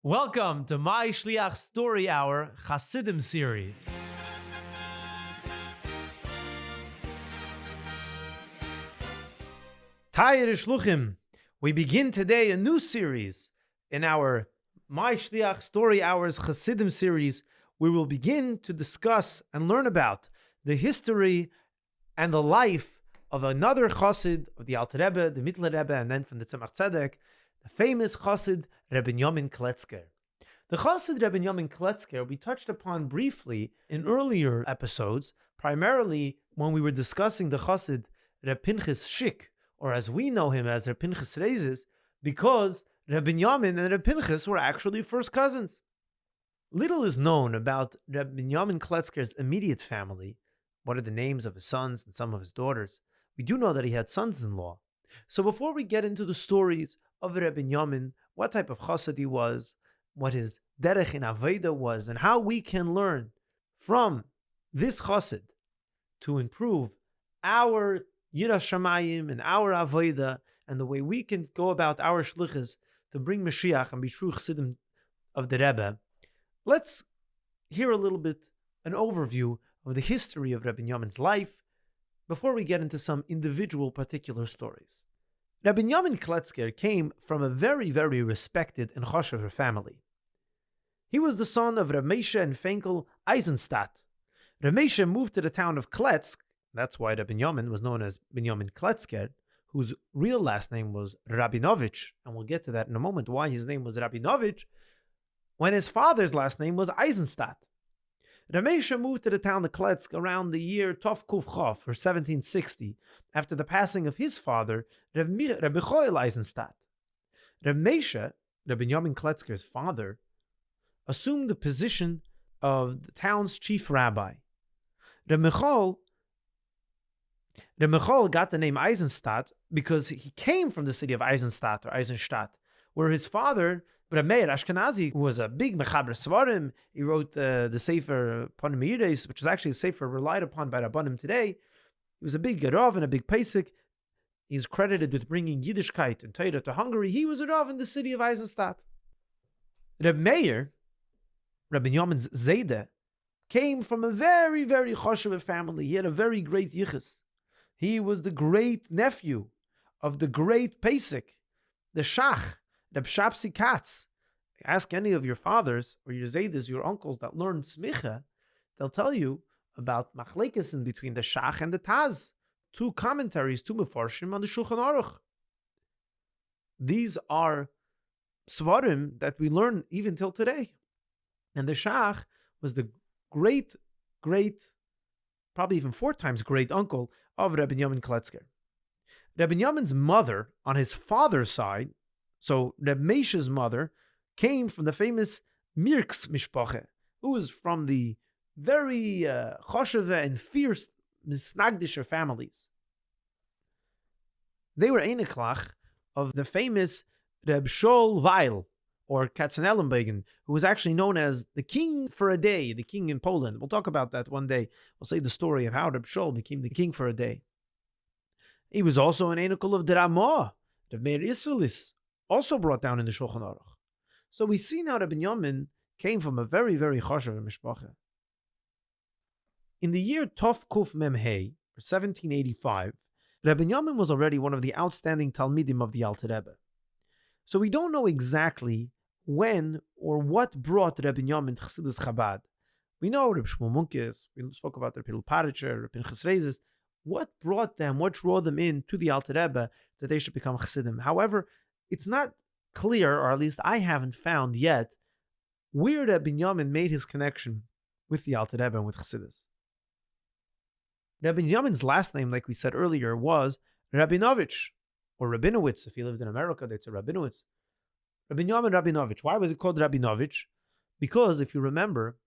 Welcome to my Shliach Story Hour Chassidim series. Tayir Shluchim. We begin today a new series in our My Shliach Story Hours Chassidim series. We will begin to discuss and learn about the history and the life of another chosid of the Alter Rebbe, the Mitteler Rebbe, and then from the Tzemach Tzedek, the famous chosid Reb Binyomin Kletzker. The chosid Reb Binyomin Kletzker we touched upon briefly in earlier episodes, primarily when we were discussing the chosid Reb Pinchas Shik, or as we know him as Reb Pinchas Reizes, because Reb Binyomin and Reb Pinchas were actually first cousins. Little is known about Reb Binyomin Kletzker's immediate family. What are the names of his sons and some of his daughters? We do know that he had sons-in-law. So before we get into the stories of Reb Binyomin, what type of chosid he was, what his derech in avodah was, and how we can learn from this chosid to improve our yiras shamayim and our avodah, and the way we can go about our shlichus to bring Mashiach and be true Chassidim of the Rebbe, let's hear a little bit, an overview of the history of Reb Binyomin's life before we get into some individual particular stories. Reb Binyomin Kletzker came from a very, very respected and choshev family. He was the son of Reb Moshe and Fenkel Eisenstadt. Reb Moshe moved to the town of Kletsk. That's why Reb Binyomin was known as Binyomin Kletzker, whose real last name was Rabinovich, and we'll get to that in a moment, why his name was Rabinovich, when his father's last name was Eisenstadt. Reb Moshe moved to the town of Kletsk around the year Tov Kuf Chof, or 1760, after the passing of his father, Reb Michoel Eisenstadt. Reb Moshe, Reb Binyomin Kletzker's father, assumed the position of the town's chief rabbi. Reb Michoel got the name Eisenstadt because he came from the city of Eisenstadt, or Eisenstadt, where his father, Reb Meir Ashkenazi, who was a big mechaber svarim, he wrote the Sefer Panim Yireis, which is actually a Sefer relied upon by Rabbanim today. He was a big Rav and a big Pesach. He's credited with bringing Yiddishkeit and Torah to Hungary. He was a Rav in the city of Eisenstadt. Reb Meir, Reb Binyomin's Zayde, came from a very, very choshev family. He had a very great yichus. He was the great nephew of the great Pesach, the Shach, Reb Shapsi Katz. Ask any of your fathers or your Zaydes, your uncles that learned smicha, they'll tell you about machlekes in between the Shach and the Taz, two commentaries, two mefarshim on the Shulchan Aruch. These are svarim that we learn even till today. And the Shach was the great, probably even 4 times great uncle of Reb Binyomin Kletzker. Reb Binyomin's mother on his father's side, so Reb Moshe's mother, came from the famous Mirks Mishpache, who was from the very choshev and fierce misnagdisher families. They were Einiklach of the famous Reb Shol Weil, or Katzenellenbogen, who was actually known as the king for a day, the king in Poland. We'll talk about that one day. We'll say the story of how Reb Shol became the king for a day. He was also an Einikul of the Ramah, Reb Meir Israelis, also brought down in the Shulchan Aruch. So we see now Reb Binyomin came from a very, very choshev mishpacha. In the year Tov Kuf Memhei, 1785, Reb Binyomin was already one of the outstanding Talmidim of the Alter Rebbe. So we don't know exactly when or what brought Reb Binyomin to Chassidus Chabad. We know Reb Shmuel Munkes, we spoke about Reb Hillel Paritcher, Reb Pinchas Reizes. What brought them, what drew them in to the Alter Rebbe that they should become Chassidim? However, it's not clear, or at least I haven't found yet, where Reb Binyomin made his connection with the Alter Rebbe and with Chassidus. Reb Binyomin's last name, like we said earlier, was Rabinovich, or Rabinowitz. If he lived in America, they'd say Rabinowitz. Reb Binyomin Rabinovich. Why was it called Rabinovich? Because if you remember,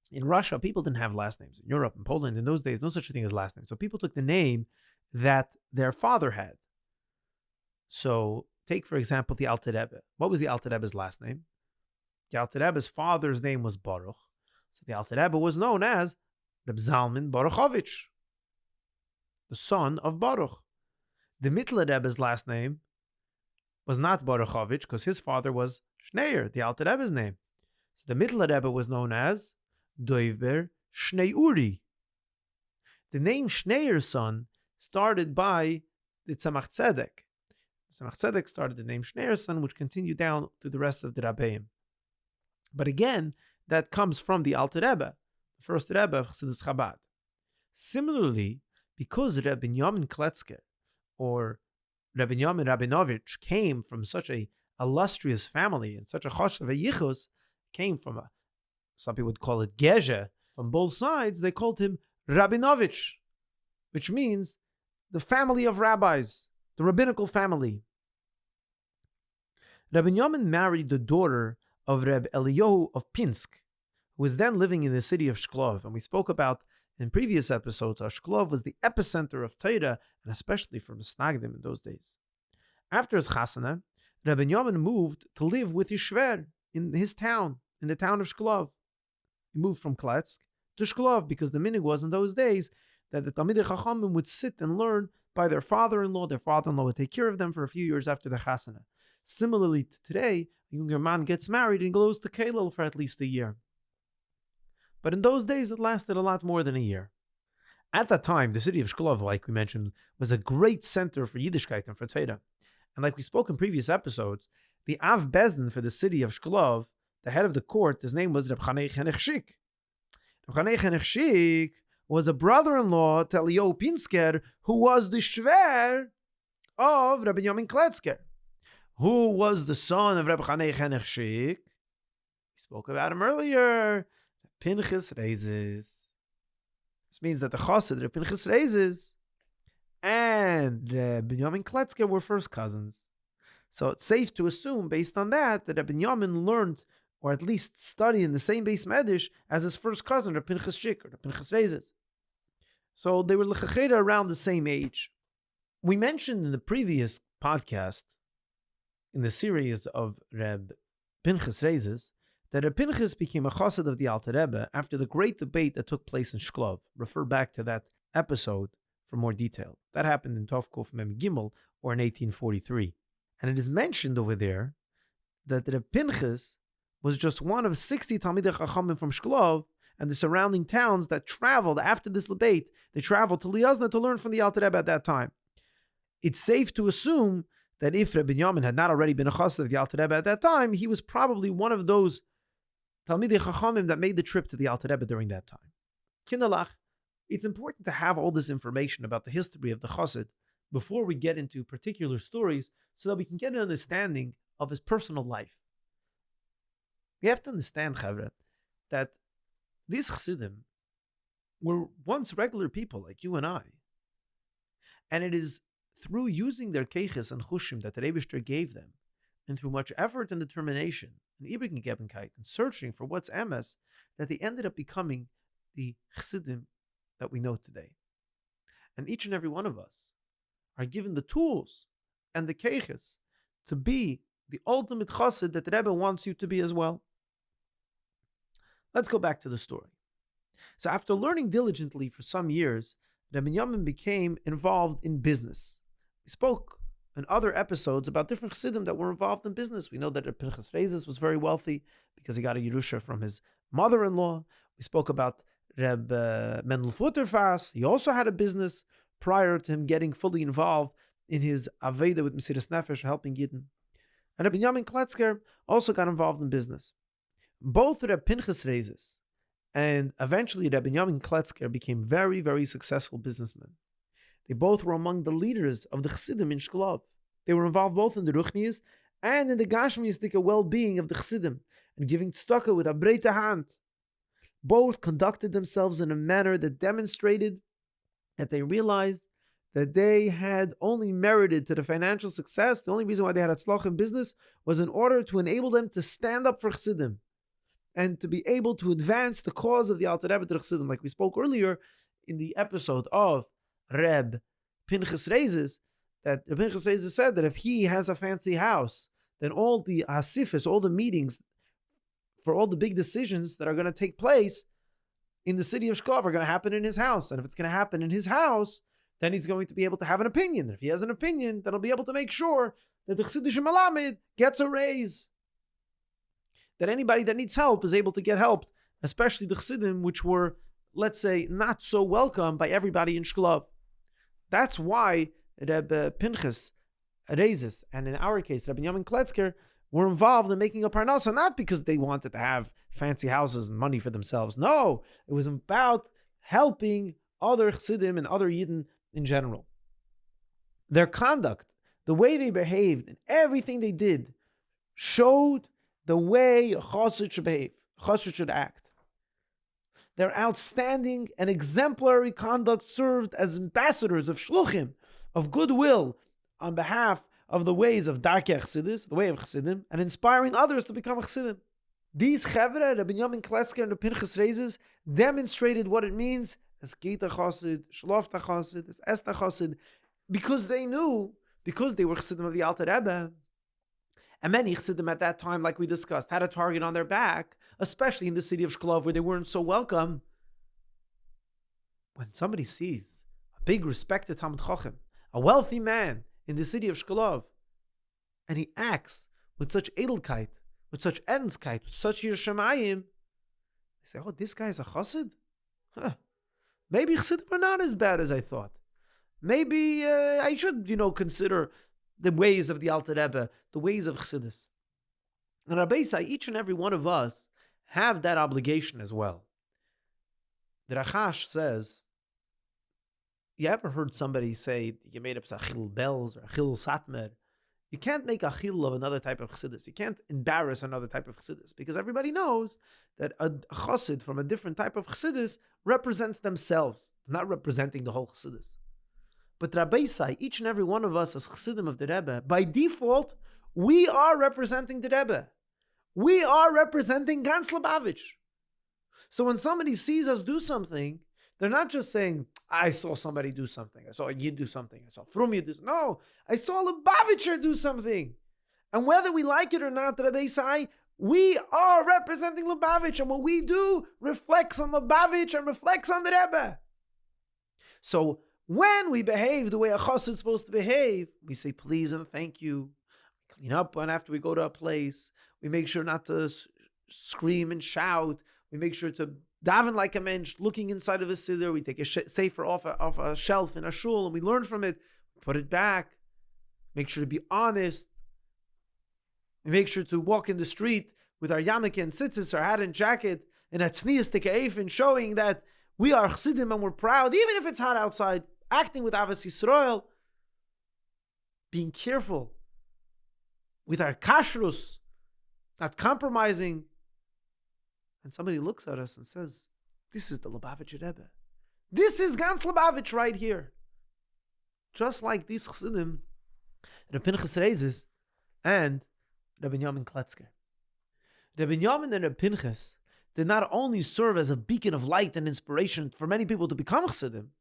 in Russia, people didn't have last names. In Europe and Poland, in those days, no such thing as last names. So people took the name that their father had. So take, for example, the Alter Rebbe. What was the Alter Rebbe's last name? The Alter Rebbe's father's name was Baruch. So the Alter Rebbe was known as Reb Zalman Baruchovich, the son of Baruch. The Mitteler Rebbe's last name was not Baruchovich because his father was Schneier, the Alter Rebbe's name. So the Mitteler Rebbe was known as Doivber Schneiuri. The name Schneier's son started by the Tzemach Tzedek. Tzemach Tzedek started the name Schneier's son, which continued down to the rest of the Rabbeim. But again, that comes from the Alter Rebbe, the first Rebbe of Chassidus Chabad. Similarly, because Reb Binyomin Kletzker or Reb Binyomin Rabinovich came from such a illustrious family and such a chosid of a yichus, came from some people would call it Gezhe, from both sides, they called him Rabinovich, which means the family of rabbis, the rabbinical family. Reb Binyomin married the daughter of Reb Eliyahu of Pinsk, who was then living in the city of Shklov. And we spoke about in previous episodes how Shklov was the epicenter of Torah, and especially for Misnagdim in those days. After his chasana, Reb Binyomin moved to live with his shver in his town, in the town of Shklov. He moved from Kletsk to Shklov because the minig was in those days that the Talmidei Chachamim would sit and learn by their father-in-law. Their father-in-law would take care of them for a few years after the chasana. Similarly to today, a younger man gets married and goes to Keilel for at least a year. But in those days, it lasted a lot more than a year. At that time, the city of Shklov, like we mentioned, was a great center for Yiddishkeit and for Torah. And like we spoke in previous episodes, the Av Bezdin for the city of Shklov, the head of the court, his name was Reb Chanei Chenechshik. Reb Chanei Chenechshik was a brother-in-law to Eliyahu Pinsker, who was the shver of Reb Binyomin Kletzker. Who was the son of Reb Chanei Chenechshik? We spoke about him earlier. Pinchas Reizes. This means that the chosid, Reb Pinchas Reizes, and Reb Binyomin Kletzker were first cousins. So it's safe to assume, based on that Reb Binyomin learned, or at least studied in the same base medish as his first cousin, Reb Pinchas Shik, or Reb Pinchas Reizes. So they were l'chachera around the same age. We mentioned in the previous podcast, in the series of Reb Pinchas Reizes, that Reb Pinchas became a chosid of the Alter Rebbe after the great debate that took place in Shklov. Refer back to that episode for more detail. That happened in Tov Kuf Mem Gimel, or in 1843. And it is mentioned over there that Reb Pinchas was just one of 60 Talmidei Chachamim from Shklov and the surrounding towns that traveled after this debate. They traveled to Liazna to learn from the Alter Rebbe at that time. It's safe to assume that if Reb Binyomin had not already been a chosid of the Alter Rebbe at that time, he was probably one of those Talmidei Chachamim that made the trip to the Alter Rebbe during that time. Kinderlach, it's important to have all this information about the history of the chosid before we get into particular stories so that we can get an understanding of his personal life. We have to understand, Chavre, that these chassidim were once regular people like you and I. And it is through using their keiches and chushim that the Rebbe gave them, and through much effort and determination, and Ibergegebenkeit, and searching for what's emes, that they ended up becoming the chassidim that we know today. And each and every one of us are given the tools and the keiches to be the ultimate chassid that the Rebbe wants you to be as well. Let's go back to the story. So after learning diligently for some years, Reb Binyomin became involved in business. We spoke in other episodes about different chassidim that were involved in business. We know that Reb Pinchas Reizes was very wealthy because he got a Yerusha from his mother-in-law. We spoke about Reb Mendel Futterfass. He also had a business prior to him getting fully involved in his Aveda with Mesiras Nefesh, helping Yidden. And Reb Binyomin Kletzker also got involved in business. Both Reb Pinchas Reizes and eventually Reb Binyomin Kletzker became very, very successful businessmen. They both were among the leaders of the Chassidim in Shklov. They were involved both in the Ruchnius and in the Gashmiistic well-being of the Chassidim and giving tzedakah with a breite hand. Both conducted themselves in a manner that demonstrated that they realized that they had only merited to the financial success. The only reason why they had atzlach in business was in order to enable them to stand up for Chassidim and to be able to advance the cause of the Alter Rebbe to the Chassidim. Like we spoke earlier in the episode of Reb Pinchas Reizes, that Reb Pinchas Reizes said that if he has a fancy house, then all the asifas, all the meetings for all the big decisions that are going to take place in the city of Shklov are going to happen in his house. And if it's going to happen in his house, then he's going to be able to have an opinion. If he has an opinion, then he'll be able to make sure that the Chassidish Malamed gets a raise. that anybody that needs help is able to get help, especially the Chassidim, which were, let's say, not so welcome by everybody in Shklov. That's why Reb Pinchas Reizes, and in our case, Reb Binyomin Kletzker, were involved in making a parnasa, not because they wanted to have fancy houses and money for themselves. No, it was about helping other Chassidim and other Yidden in general. Their conduct, the way they behaved, and everything they did showed the way a chosid should behave, a chosid should act. Their outstanding and exemplary conduct served as ambassadors of shluchim, of goodwill, on behalf of the ways of Darkei Chassidus, the way of Chassidim, and inspiring others to become Chassidim. These Chevra, Reb Binyomin Kletzker and the Pinchas Reizes, demonstrated what it means as Geita chosid, Shlofta chosid, as Esta chosid, because they knew, because they were Chassidim of the Alter Rebbe, and many Chassidim at that time, like we discussed, had a target on their back, especially in the city of Shklov, where they weren't so welcome. When somebody sees a big respected Talmid Chacham, a wealthy man in the city of Shklov, and he acts with such edelkeit, with such ernstkeit, with such yirshamayim, they say, oh, this guy is a chassid? Maybe chassidim are not as bad as I thought. Maybe I should, consider the ways of the Alter Rebbe, the ways of chassidus. And Rabbeim, each and every one of us have that obligation as well. The Rachash says, you ever heard somebody say, you made up achil bells or achil satmer? You can't make achil of another type of chassidus. You can't embarrass another type of chassidus, because everybody knows that a chosid from a different type of chassidus represents themselves, not representing the whole chassidus. But Rabbeim, each and every one of us as chassidim of the Rebbe, by default, we are representing the Rebbe. We are representing Gans Lubavitch. So when somebody sees us do something, they're not just saying, I saw somebody do something. I saw you do something. I saw Frumya do something. No, I saw Lubavitcher do something. And whether we like it or not, Rabbeim, we are representing Lubavitch. And what we do reflects on Lubavitch and reflects on the Rebbe. So when we behave the way a chosid is supposed to behave, we say please and thank you. We clean up and after we go to a place. We make sure not to scream and shout. We make sure to daven like a mensch, looking inside of a siddur. We take a sefer off a shelf in a shul and we learn from it, put it back. Make sure to be honest. We make sure to walk in the street with our yarmulke and tzitzis, our hat and jacket, and a tznius tekeifin, showing that we are chassidim and we're proud, even if it's hot outside, acting with Avos Yisrael, being careful with our kashrus, not compromising. And somebody looks at us and says, this is the Lubavitch Rebbe. This is Gans Lubavitch right here. Just like these Chassidim, Reb Pinchas Reizes and Reb Binyomin Kletzker. Reb Binyomin and Reb Pinchas did not only serve as a beacon of light and inspiration for many people to become Chassidim,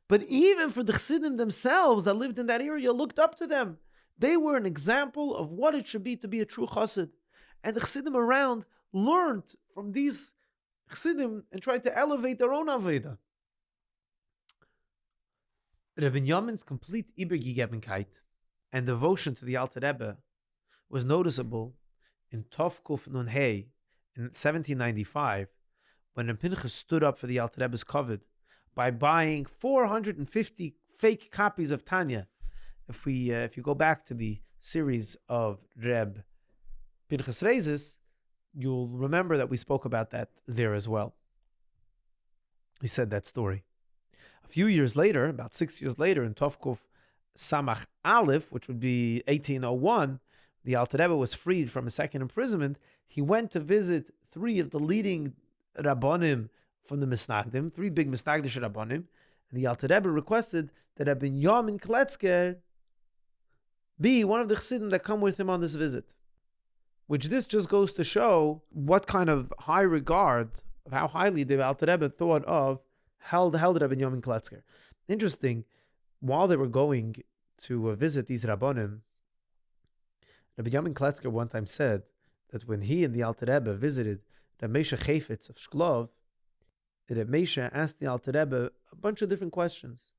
but even for the Chassidim themselves that lived in that area looked up to them. They were an example of what it should be to be a true Chassid. And the Chassidim around learned from these Chassidim and tried to elevate their own Aveda. Reb Binyomin's complete Ibergegebenkeit and devotion to the Alter Rebbe was noticeable in Tov Kuf Nun Hey in 1795, when Reb Pinchas stood up for the Alter Rebbe's covet by buying 450 fake copies of Tanya. If you go back to the series of Reb Pinchas Reizes, you'll remember that we spoke about that there as well. We said that story. A few years later, about 6 years later, in Tovkuf Samach Aleph, which would be 1801, the Alter Rebbe was freed from a second imprisonment. He went to visit three of the leading Rabbonim from the Misnagdim, three big Misnagdish Rabbonim, and the Alter Rebbe requested that Reb Binyomin Kletzker be one of the Chassidim that come with him on this visit. Which this just goes to show what kind of high regard, of how highly the Alter Rebbe held Reb Binyomin Kletzker. Interesting, while they were going to visit these Rabbonim, Reb Binyomin Kletzker one time said that when he and the Alter Rebbe visited Reb Moshe Chayfetz of Shklov, Reb Moshe asked the Alter Rebbe a bunch of different questions.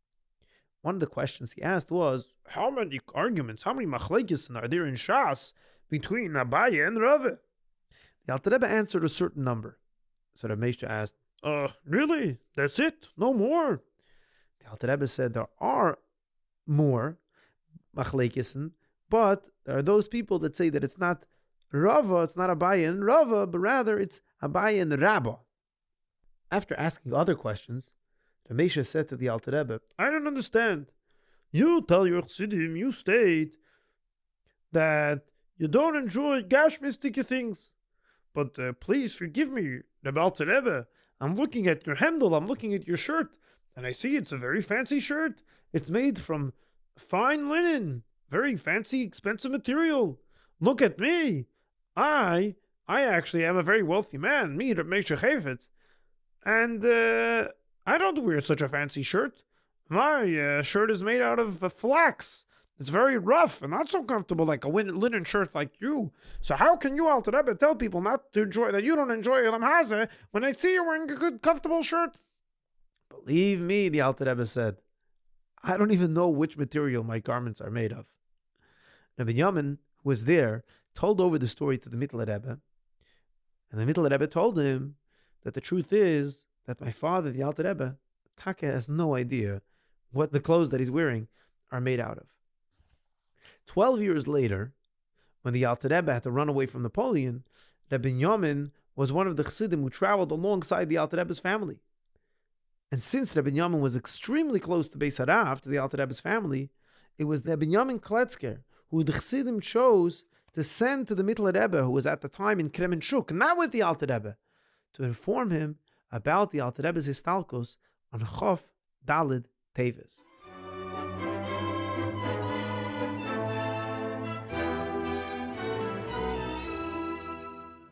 One of the questions he asked was, how many arguments, how many machlekes are there in Shas between Abaye and Rave? The Alter Rebbe answered a certain number. So Reb Moshe asked, really? That's it? No more? The Alter Rebbe said, there are more machlekesen, but there are those people that say that it's not Rava, it's not Abaye and Rava, but rather it's Abaye and Rabba. After asking other questions, Reb Moshe said to the Alter Rebbe, I don't understand. You tell your Chassidim, you state that you don't enjoy gashmistic things. But please forgive me, Reb Alter Rebbe. I'm looking at your hemdel, I'm looking at your shirt, and I see it's a very fancy shirt. It's made from fine linen, very fancy, expensive material. Look at me. I actually am a very wealthy man, me, Reb Moshe Chavetz. And I don't wear such a fancy shirt. My shirt is made out of flax. It's very rough and not so comfortable like a linen shirt like you. So how can you, Alter Rebbe, tell people not to enjoy, that you don't enjoy Elam Hazeh when I see you wearing a good, comfortable shirt? Believe me, the Alter Rebbe said, I don't even know which material my garments are made of. Reb Binyomin, who was there, told over the story to the Mitteler Rebbe, and the Mitteler Rebbe told him that the truth is that my father, the Alter Rebbe, Taka, has no idea what the clothes that he's wearing are made out of. 12 years later, when the Alter Rebbe had to run away from Napoleon, Reb Binyomin was one of the Chassidim who traveled alongside the Alter Rebbe's family. And since Reb Binyomin was extremely close to Beis Harav, to the Alter Rebbe's family, it was Reb Binyomin Kletzker who the Chassidim chose to send to the Mitteler Rebbe, who was at the time in Kremenchuk, not with the Alter Rebbe, to inform him about the Alter Rebbe's histalkos on Chof Dalid Tevis.